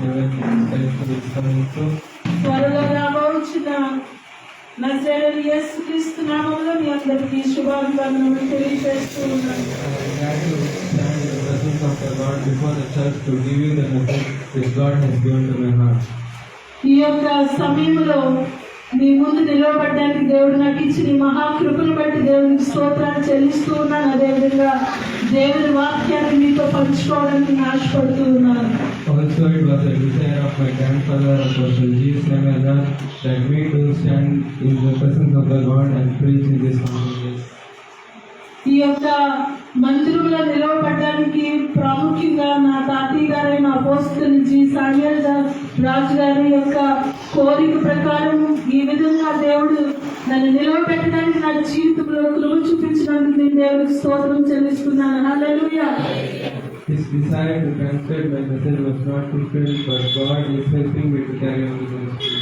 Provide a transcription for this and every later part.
heaven is coming soon. త్వరలో రాబోచున్న నజరేయుడైన యేసుక్రీస్తు నామములో మీ అందరికీ శుభాభివందనములు తెలియజేస్తూ ఉన్నాను. Glad to stand in the presence of the Lord before the church to give you the message which God has given to my heart. ఈ యొక్క సమయంలో మీ ముందు నిలవబడ్డానికి దేవుడు నాకు ఇచ్చిన ఈ మహాకృపను బట్టి దేవునికి స్తోత్రాలు చెల్లిస్తూ ఉన్నాను. అదేవిధంగా దేవుని వాక్యాన్ని మీతో పంచుకోవడానికి నేను ఆశపడుతూ ఉన్నాను. Also, it was a desire of my grandfather, Apostle G. Srinagar, that me to stand in the presence of the Lord and preach in this congregation. ఈ యొక్క మందిరంలో నిలవబడ్డానికి ప్రాముఖ్యంగా నా తాతయ్య గారైన అపోస్తలుడు జి. సామ్యూయల్ రాజు గారి యొక్క కోరిక ప్రకారం ఈ విధంగా దేవుడు నన్ను నిలవబెట్టడానికి నా జీవితంలో కృప చూపించినందుకు నేను దేవుడికి స్తోత్రం చెల్లిస్తున్నాను. హల్లెలూయా. His desire to translate my message was not fulfilled, but God is helping me to carry on the ministry.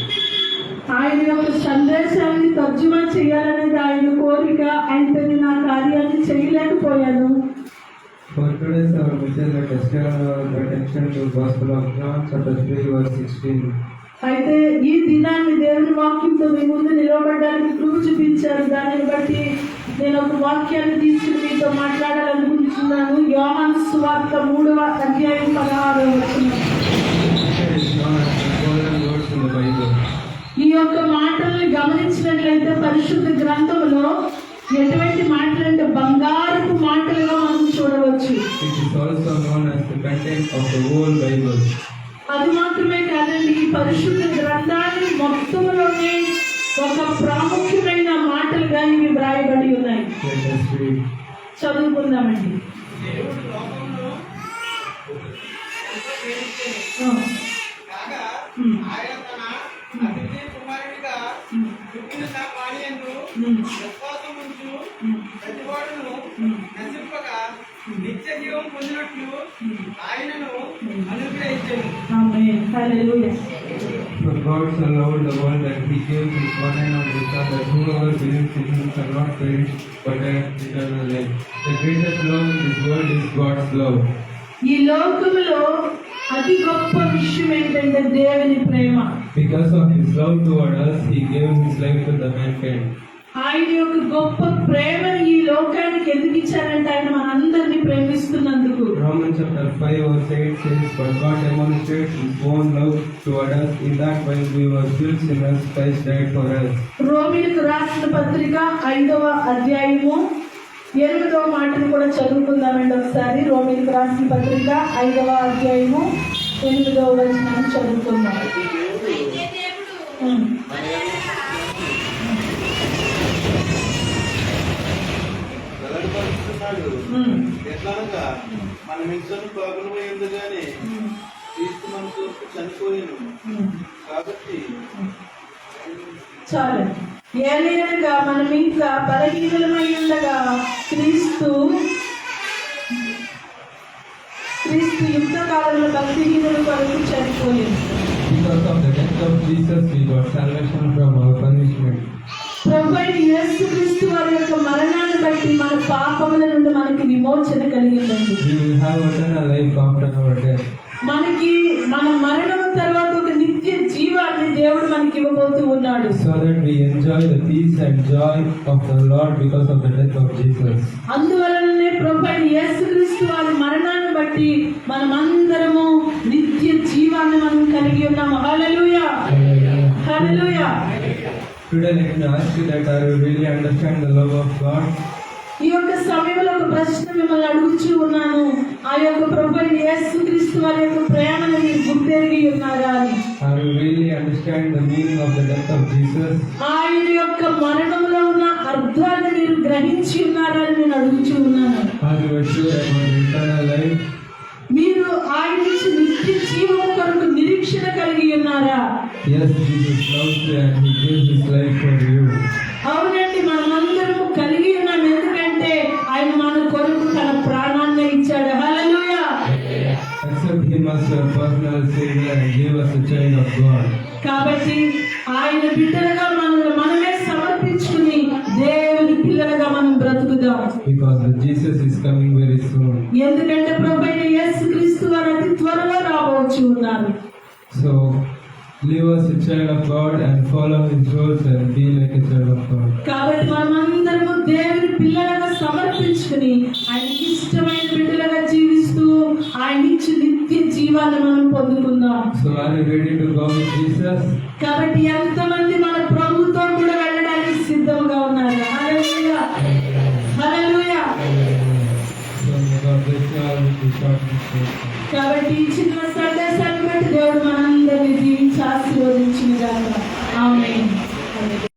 ఆయన యొక్క సందేశాన్ని తర్జుమా చేయాలనేది ఆయన కోరిక. అయితే నేను ఆ కార్యాన్ని చేయలేకపోయాను. For today's our message, let us turn our attention to Gospel of John, chapter 3, verse 16. అయితే ఈ దినాన్ని దేవుని వాక్యంతో మీ ముందు నిలవబడడానికి కృప చూపించారు. దానిని బట్టి నేను ఒక వాక్యాన్ని తీసుకుని మీతో మాట్లాడాలనుకుంటున్నాను. యోహాను సువార్త 3వ అధ్యాయం 16వ వచనం. ఈ యొక్క మాటల్ని గమనించినట్లయితే పరిశుద్ధ గ్రంథంలో ఎటువంటి మాటలు అంటే బంగారపు మాటలుగా మనం చూడవచ్చు. It is also known as the content of the whole Bible. అది మాత్రమే కాదండి, ఈ పరిశుద్ధ గ్రంథాన్ని మొత్తంలోనే ఒక ప్రాముఖ్యమైన మాటలుగా ఇవి వ్రాయబడి ఉన్నాయి. Let us read. చదువుకుందామండి. For God so loved the world that He gave His one and only Son, that whoever believes in Him shall not perish but have eternal life. The greatest love in this world is God's love. ఈ లోకములో అతి గొప్ప విషయం ఏంటంటే దేవుని ప్రేమ. Because of His love toward us, He gave His life to the mankind. ఆయన యొక్క గొప్ప ప్రేమను ఈ లోకానికి ఎందుకు ఇచ్చారంటే ఆయన మనందరినీ ప్రేమిస్తున్నందుకు. Romans chapter 5 verse 8 says, "But God demonstrates His own love toward us in that while we were still sinners, Christ died for us." రోమీయులకు రాసిన పత్రిక 5వ అధ్యాయము 8వ మాటను కూడా చదువుకుందామండి ఒకసారి. రోమీయులకు రాసిన పత్రిక 5వ అధ్యాయము 8వ వచనాన్ని చదువుకుందాం. ఎట్లనగా మనం ఇద్దరు పాపలమై ఉండగానే క్రీస్తు మన కొరకు చనిపోయాను కాబట్టి చాలు. ఏలైనగా మనం ఇంకా బలహీనులమై ఉండగా క్రీస్తు యుక్త కాలంలో భక్తిహీనుల కొరకు చనిపోయాడు. Because of the death of Jesus, we got salvation from our punishment. ప్రభువైన యేసుక్రీస్తు వారి యొక్క మరణాన్ని బట్టి మన పాపముల నుండి మనకి విమోచన కలిగిందండి. We will have eternal life after our death. మనకి మన మరణం తర్వాత ఒక నిత్య జీవాన్ని దేవుడు మనకి ఇవ్వబోతూ ఉన్నాడు. So that we enjoy the peace and joy of the Lord because of the death of Jesus. అందువలననే ప్రభువైన యేసుక్రీస్తు వారి మరణాన్ని బట్టి మనమందరము నిత్య జీవాన్ని మనం కలిగి ఉన్నాము. హల్లెలూయా, హల్లెలూయా. Today let me ask you that are you really understand the love of God? ఈ యొక్క సమయంలో ఒక ప్రశ్న మిమ్మల్ని అడుగుచూ ఉన్నాను. ఆ యొక్క ప్రభువైన యేసుక్రీస్తు వారి యొక్క ప్రేమను మీరు గుర్తెరిగి ఉన్నారా అని. Are you really understand the meaning of the death of Jesus? ఆయన యొక్క మరణంలో ఉన్న అర్థాన్ని మీరు గ్రహించి ఉన్నారా అని నేను అడుగుచూ ఉన్నాను. Are you sure about eternal life? మీరు ఆయన నుంచి నిత్య జీవము కొరకు నిరీక్షణ కలిగి ఉన్నారా? Yes, Jesus loves you and He gives His life for you. అవునండి, మనమందరము కలిగి ఉన్నాం. ఎందుకంటే ఆయన మన కొరకు తన ప్రాణాన్ని ఇచ్చాడు. హల్లెలూయా. Accept Him as your personal Savior and give us a child of God. కాబట్టి ఆయన బిడ్డలుగా మనమే సమర్పించుకుని దేవుని పిల్లలుగా మనం బ్రతుకుదాం. Because Jesus is coming very soon. ఎందుకంటే ప్రభువైన యేసుక్రీస్తు వారు అతి త్వరలో రాబోచు ఉన్నారు. So live as a child of God and follow His rules and be like a child of God. కాబట్టి మనమందరము దేవుని పిల్లలుగా సమర్పించుకుని ఆయనకి ఇష్టమైన బిడ్డలుగా జీవిస్తూ ఆయన ఇచ్చి నిత్య జీవాన్ని మనం పొందుకుందాం. So are you ready to go with Jesus? కాబట్టి ఎంతమంది మన ప్రభుత్వం కూడా వెళ్ళడానికి సిద్ధంగా ఉన్నారు? హల్లెలూయా, హల్లెలూయా. So may God bless you all with His short message. కాబట్టి ఈ చిన్న సందేశాన్ని బట్టి దేవుడు మనందరినీ దీవించి ఆశీర్వదించిన గాక. ఆమేన్.